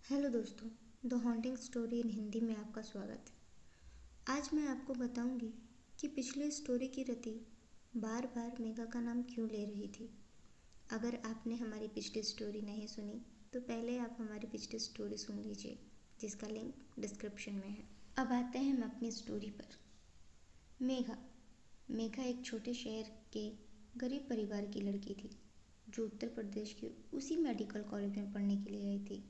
Hello दोस्तों, the haunting story in Hindi में आपका स्वागत है। आज मैं आपको बताऊंगी कि पिछली स्टोरी की रति बार बार मेघा का नाम क्यों ले रही थी। अगर आपने हमारी पिछली स्टोरी नहीं सुनी तो पहले आप हमारी पिछली स्टोरी सुन लीजिए, जिसका लिंक डिस्क्रिप्शन में है। अब आते हैं हम अपनी स्टोरी पर। मेघा मेघा एक छोटे शहर के गरीब परिवार की लड़की थी जो उत्तर प्रदेश के उसी मेडिकल कॉलेज में पढ़ने के लिए आई थी।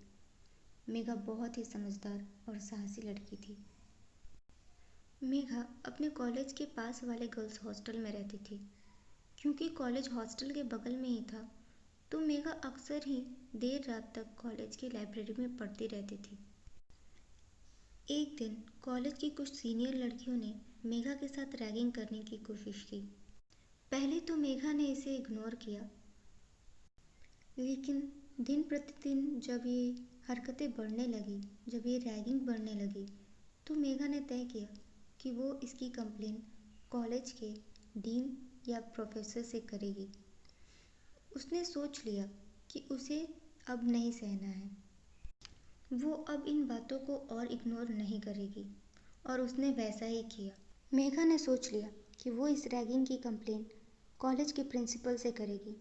मेघा बहुत ही समझदार और साहसी लड़की थी। मेघा अपने कॉलेज के पास वाले गर्ल्स हॉस्टल में रहती थी। क्योंकि कॉलेज हॉस्टल के बगल में ही था, तो मेघा अक्सर ही देर रात तक कॉलेज की लाइब्रेरी में पढ़ती रहती थी। एक दिन कॉलेज की कुछ सीनियर लड़कियों ने मेघा के साथ रैगिंग करने की कोशिश की। पहले तो मेघा ने इसे इग्नोर किया, लेकिन दिन प्रतिदिन जब ये हरकतें बढ़ने लगी, जब ये रैगिंग बढ़ने लगी, तो मेघा ने तय किया कि वो इसकी कंप्लेन कॉलेज के डीन या प्रोफेसर से करेगी। उसने सोच लिया कि उसे अब नहीं सहना है। वो अब इन बातों को और इग्नोर नहीं करेगी, और उसने वैसा ही किया। मेघा ने सोच लिया कि वो इस रैगिंग की कंप्लेन कॉलेज के प्रिंसिपल से करेगी।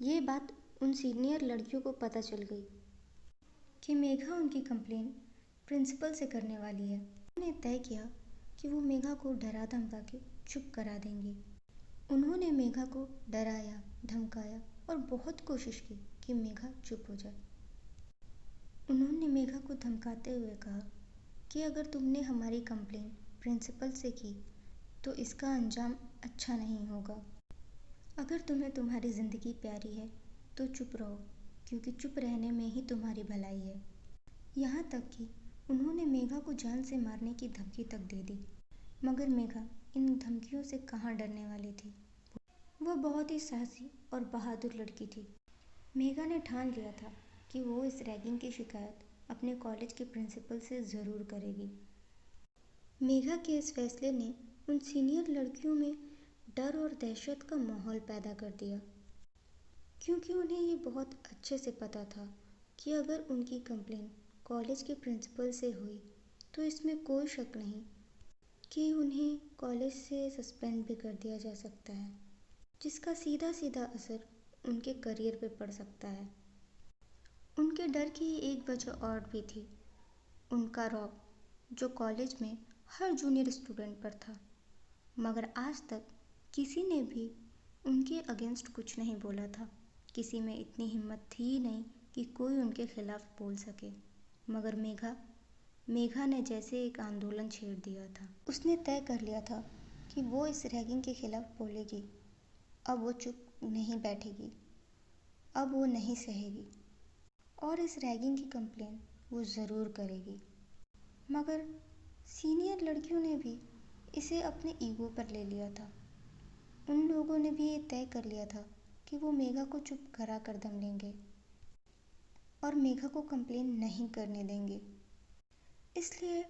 ये बात उन सीनियर लड़कियों को पता चल गई कि मेघा उनकी कंप्लेन प्रिंसिपल से करने वाली है। उन्होंने तय किया कि वो मेघा को डरा धमका के चुप करा देंगे। उन्होंने मेघा को डराया, धमकाया और बहुत कोशिश की कि मेघा चुप हो जाए। उन्होंने मेघा को धमकाते हुए कहा कि अगर तुमने हमारी कंप्लेन प्रिंसिपल से की तो इसका अंजाम अच्छा नहीं होगा। अगर तुम्हें तुम्हारी ज़िंदगी प्यारी है तो चुप रहो, क्योंकि चुप रहने में ही तुम्हारी भलाई है। यहाँ तक कि उन्होंने मेघा को जान से मारने की धमकी तक दे दी। मगर मेघा इन धमकियों से कहाँ डरने वाली थी। वह बहुत ही साहसी और बहादुर लड़की थी। मेघा ने ठान लिया था कि वो इस रैगिंग की शिकायत अपने कॉलेज के प्रिंसिपल से ज़रूर करेगी। मेघा के इस फैसले ने उन सीनियर लड़कियों में डर और दहशत का माहौल पैदा कर दिया, क्योंकि उन्हें ये बहुत अच्छे से पता था कि अगर उनकी कंप्लेन कॉलेज के प्रिंसिपल से हुई तो इसमें कोई शक नहीं कि उन्हें कॉलेज से सस्पेंड भी कर दिया जा सकता है, जिसका सीधा सीधा असर उनके करियर पे पड़ सकता है। उनके डर की एक वजह और भी थी, उनका रौब जो कॉलेज में हर जूनियर स्टूडेंट पर था। मगर आज तक किसी ने भी उनके अगेंस्ट कुछ नहीं बोला था। किसी में इतनी हिम्मत थी ही नहीं कि कोई उनके खिलाफ बोल सके। मगर मेघा ने जैसे एक आंदोलन छेड़ दिया था। उसने तय कर लिया था कि वो इस रैगिंग के खिलाफ बोलेगी। अब वो चुप नहीं बैठेगी, अब वो नहीं सहेगी, और इस रैगिंग की कंप्लेन वो ज़रूर करेगी। मगर सीनियर लड़कियों ने भी इसे अपने ईगो पर ले लिया था। उन लोगों ने भी ये तय कर लिया था कि वो मेघा को चुप करा कर दम लेंगे और मेघा को कंप्लेन नहीं करने देंगे। इसलिए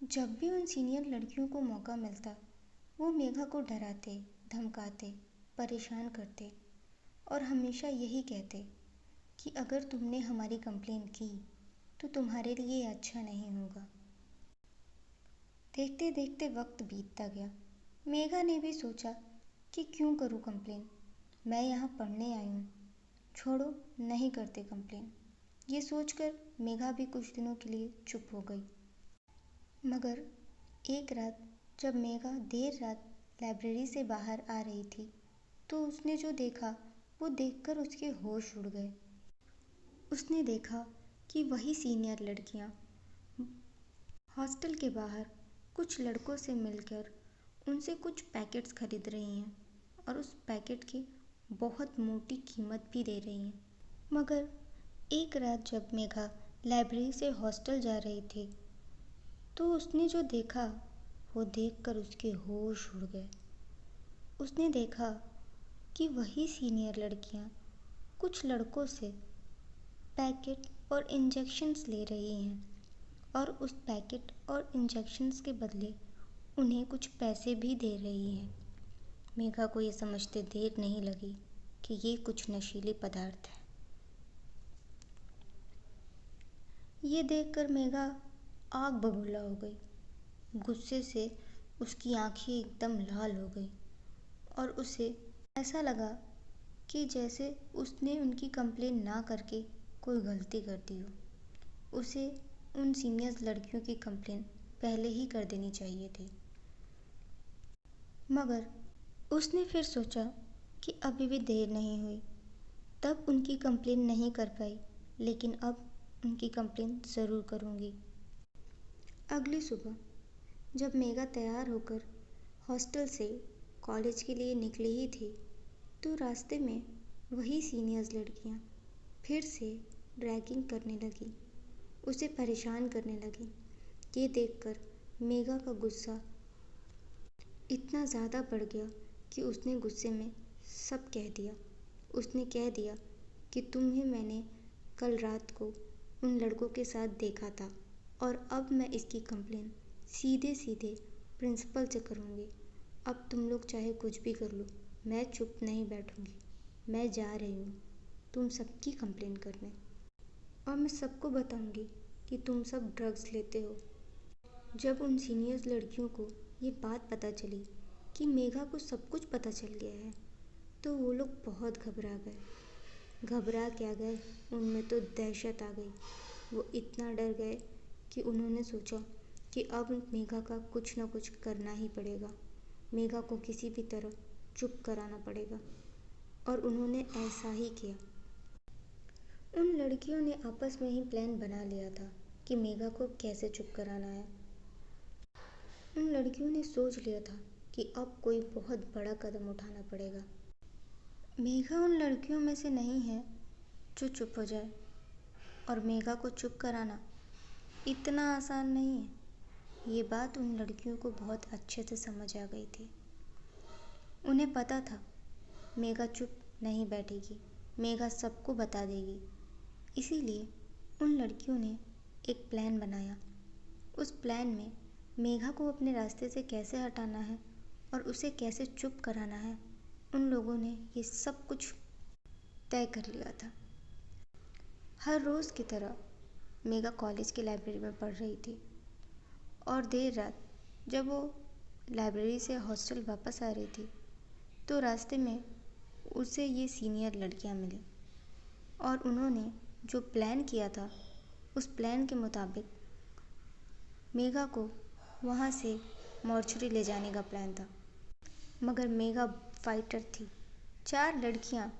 जब भी उन सीनियर लड़कियों को मौका मिलता, वो मेघा को डराते, धमकाते, परेशान करते और हमेशा यही कहते कि अगर तुमने हमारी कंप्लेन की तो तुम्हारे लिए अच्छा नहीं होगा। देखते देखते वक्त बीतता गया। मेघा ने भी सोचा कि क्यों करूँ कंप्लेन, मैं यहाँ पढ़ने आई हूँ, छोड़ो नहीं करते कंप्लेन। ये सोचकर मेघा भी कुछ दिनों के लिए चुप हो गई। मगर एक रात जब मेघा देर रात लाइब्रेरी से बाहर आ रही थी, तो उसने जो देखा वो देखकर उसके होश उड़ गए। उसने देखा कि वही सीनियर लड़कियाँ हॉस्टल के बाहर कुछ लड़कों से मिलकर उनसे कुछ पैकेट्स खरीद रही हैं और उस पैकेट की बहुत मोटी कीमत भी दे रही हैं। मगर एक रात जब मेघा लाइब्रेरी से हॉस्टल जा रही थी, तो उसने जो देखा वो देखकर उसके होश उड़ गए। उसने देखा कि वही सीनियर लड़कियां कुछ लड़कों से पैकेट और इंजेक्शन्स ले रही हैं, और उस पैकेट और इंजेक्शन्स के बदले उन्हें कुछ पैसे भी दे रही हैं। मेघा को ये समझते देर नहीं लगी कि ये कुछ नशीले पदार्थ है। ये देखकर मेघा आग बबूला हो गई। गुस्से से उसकी आंखें एकदम लाल हो गई और उसे ऐसा लगा कि जैसे उसने उनकी कंप्लेन ना करके कोई गलती कर दी हो। उसे उन सीनियर्स लड़कियों की कंप्लेन पहले ही कर देनी चाहिए थी। मगर उसने फिर सोचा कि अभी भी देर नहीं हुई, तब उनकी कंप्लेन नहीं कर पाई, लेकिन अब उनकी कंप्लेन ज़रूर करूँगी। अगली सुबह जब मेघा तैयार होकर हॉस्टल से कॉलेज के लिए निकली ही थी, तो रास्ते में वही सीनियर्स लड़कियां फिर से रैगिंग करने लगी, उसे परेशान करने लगी। ये देखकर मेघा का गुस्सा इतना ज़्यादा बढ़ गया कि उसने गुस्से में सब कह दिया। उसने कह दिया कि तुम्हें मैंने कल रात को उन लड़कों के साथ देखा था और अब मैं इसकी कंप्लेन सीधे सीधे प्रिंसिपल से करूँगी। अब तुम लोग चाहे कुछ भी कर लो, मैं चुप नहीं बैठूँगी। मैं जा रही हूँ तुम सबकी कंप्लेन करने, और मैं सबको बताऊँगी कि तुम सब ड्रग्स लेते हो। जब उन सीनियर्स लड़कियों को ये बात पता चली कि मेघा को सब कुछ पता चल गया है, तो वो लोग बहुत घबरा गए। घबरा क्या गए, उनमें तो दहशत आ गई। वो इतना डर गए कि उन्होंने सोचा कि अब मेघा का कुछ ना कुछ करना ही पड़ेगा। मेघा को किसी भी तरह चुप कराना पड़ेगा, और उन्होंने ऐसा ही किया। उन लड़कियों ने आपस में ही प्लान बना लिया था कि मेघा को कैसे चुप कराना है। उन लड़कियों ने सोच लिया था कि अब कोई बहुत बड़ा कदम उठाना पड़ेगा। मेघा उन लड़कियों में से नहीं है जो चुप हो जाए, और मेघा को चुप कराना इतना आसान नहीं है। ये बात उन लड़कियों को बहुत अच्छे से समझ आ गई थी। उन्हें पता था मेघा चुप नहीं बैठेगी, मेघा सबको बता देगी। इसीलिए उन लड़कियों ने एक प्लान बनाया। उस प्लान में मेघा को अपने रास्ते से कैसे हटाना है और उसे कैसे चुप कराना है, उन लोगों ने ये सब कुछ तय कर लिया था। हर रोज़ की तरह मेघा कॉलेज की लाइब्रेरी में पढ़ रही थी, और देर रात जब वो लाइब्रेरी से हॉस्टल वापस आ रही थी, तो रास्ते में उसे ये सीनियर लड़कियां मिली, और उन्होंने जो प्लान किया था उस प्लान के मुताबिक मेघा को वहाँ से मॉर्चरी ले जाने का प्लान था। मगर मेघा फाइटर थी। 4 लड़कियाँ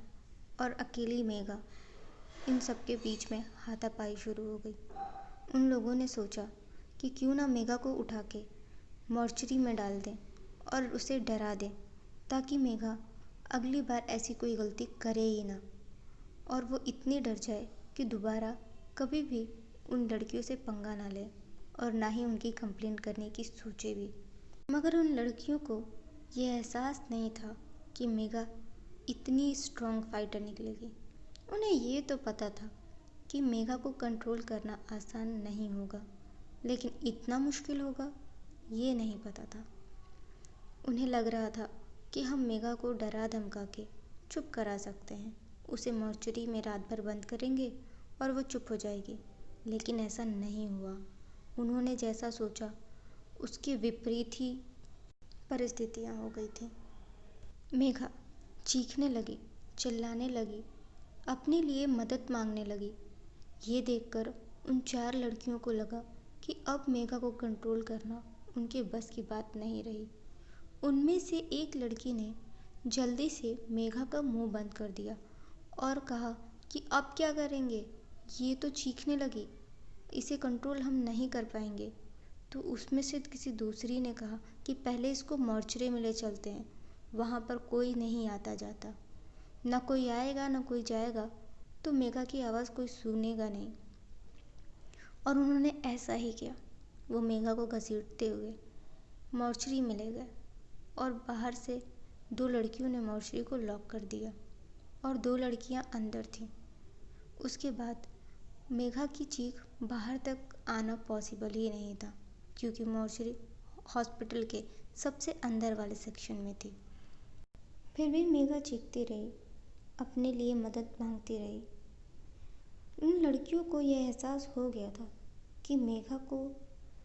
और अकेली मेघा, इन सब के बीच में हाथापाई शुरू हो गई। उन लोगों ने सोचा कि क्यों ना मेघा को उठा के मॉर्चरी में डाल दें और उसे डरा दें, ताकि मेघा अगली बार ऐसी कोई गलती करे ही ना, और वो इतनी डर जाए कि दोबारा कभी भी उन लड़कियों से पंगा ना ले और ना ही उनकी कंप्लेंट करने की सोचे भी। मगर उन लड़कियों को ये एहसास नहीं था कि मेघा इतनी स्ट्रॉन्ग फाइटर निकलेगी। उन्हें ये तो पता था कि मेघा को कंट्रोल करना आसान नहीं होगा, लेकिन इतना मुश्किल होगा ये नहीं पता था। उन्हें लग रहा था कि हम मेघा को डरा धमका के चुप करा सकते हैं, उसे मॉर्चरी में रात भर बंद करेंगे और वो चुप हो जाएगी। लेकिन ऐसा नहीं हुआ। उन्होंने जैसा सोचा उसके विपरीत ही परिस्थितियाँ हो गई थी। मेघा चीखने लगी, चिल्लाने लगी, अपने लिए मदद मांगने लगी। ये देखकर उन 4 लड़कियों को लगा कि अब मेघा को कंट्रोल करना उनके बस की बात नहीं रही। उनमें से एक लड़की ने जल्दी से मेघा का मुंह बंद कर दिया और कहा कि अब क्या करेंगे, ये तो चीखने लगी, इसे कंट्रोल हम नहीं कर पाएंगे। तो उसमें से किसी दूसरी ने कहा कि पहले इसको मॉर्चरी में ले चलते हैं, वहाँ पर कोई नहीं आता जाता, ना कोई आएगा ना कोई जाएगा, तो मेघा की आवाज़ कोई सुनेगा नहीं। और उन्होंने ऐसा ही किया। वो मेघा को घसीटते हुए मॉर्चरी में ले गए, और बाहर से 2 लड़कियों ने मॉर्चरी को लॉक कर दिया और 2 लड़कियां अंदर थीं। उसके बाद मेघा की चीख बाहर तक आना पॉसिबल ही नहीं था, क्योंकि मॉर्चरी हॉस्पिटल के सबसे अंदर वाले सेक्शन में थी। फिर भी मेघा चीखती रही, अपने लिए मदद मांगती रही। उन लड़कियों को यह एहसास हो गया था कि मेघा को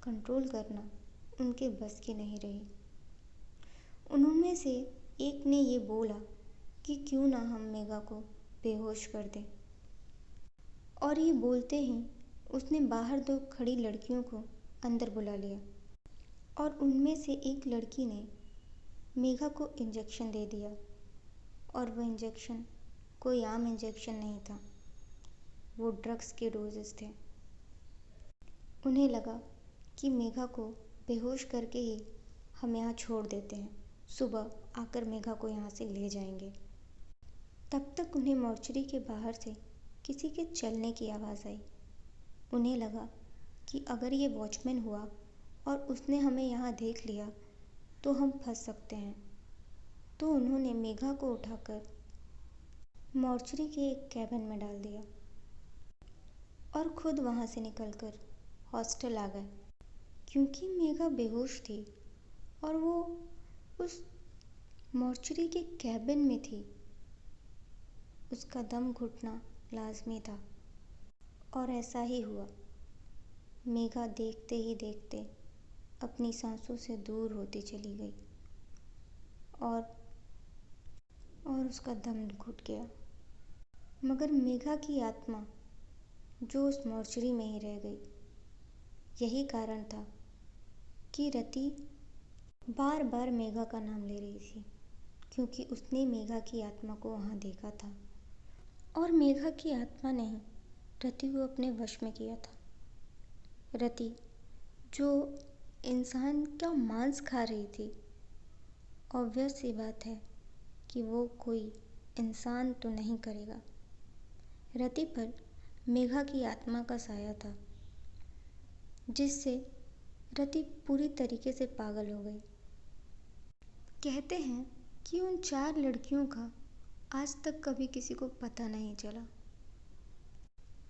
कंट्रोल करना उनके बस की नहीं रही। उनमें से एक ने ये बोला कि क्यों ना हम मेघा को बेहोश कर दें। और ये बोलते ही उसने बाहर दो खड़ी लड़कियों को अंदर बुला लिया और उनमें से एक लड़की ने मेघा को इंजेक्शन दे दिया। और वह इंजेक्शन कोई आम इंजेक्शन नहीं था, वो ड्रग्स के डोजेस थे। उन्हें लगा कि मेघा को बेहोश करके ही हम यहाँ छोड़ देते हैं, सुबह आकर मेघा को यहाँ से ले जाएंगे। तब तक उन्हें मॉर्चरी के बाहर से किसी के चलने की आवाज़ आई। उन्हें लगा कि अगर ये वॉचमैन हुआ और उसने हमें यहाँ देख लिया तो हम फंस सकते हैं। तो उन्होंने मेघा को उठाकर मॉर्चरी के एक कैबिन में डाल दिया और खुद वहाँ से निकलकर हॉस्टल आ गए। क्योंकि मेघा बेहोश थी और वो उस मॉर्चरी के कैबिन में थी, उसका दम घुटना लाजमी था। और ऐसा ही हुआ। मेघा देखते ही देखते अपनी सांसों से दूर होती चली गई और उसका दम घुट गया। मगर मेघा की आत्मा जो उस मॉर्चरी में ही रह गई। यही कारण था कि रति बार बार मेघा का नाम ले रही थी, क्योंकि उसने मेघा की आत्मा को वहाँ देखा था और मेघा की आत्मा ने ही रति को अपने वश में किया था। रति जो इंसान का मांस खा रही थी, ऑब्वियस सी बात है कि वो कोई इंसान तो नहीं करेगा। रति पर मेघा की आत्मा का साया था, जिससे रति पूरी तरीके से पागल हो गई। कहते हैं कि उन 4 लड़कियों का आज तक कभी किसी को पता नहीं चला।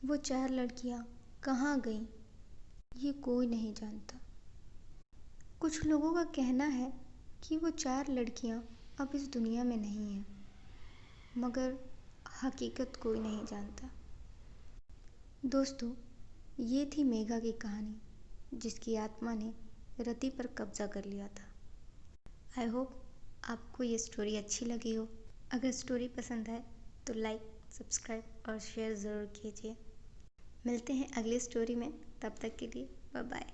वो 4 लड़कियां कहाँ गईं, ये कोई नहीं जानता। कुछ लोगों का कहना है कि वो 4 लड़कियां अब इस दुनिया में नहीं हैं, मगर हकीकत कोई नहीं जानता। दोस्तों, ये थी मेघा की कहानी, जिसकी आत्मा ने रति पर कब्जा कर लिया था। आई होप आपको ये स्टोरी अच्छी लगी हो। अगर स्टोरी पसंद आए तो लाइक, सब्सक्राइब और शेयर ज़रूर कीजिए। मिलते हैं अगली स्टोरी में, तब तक के लिए बाय बाय।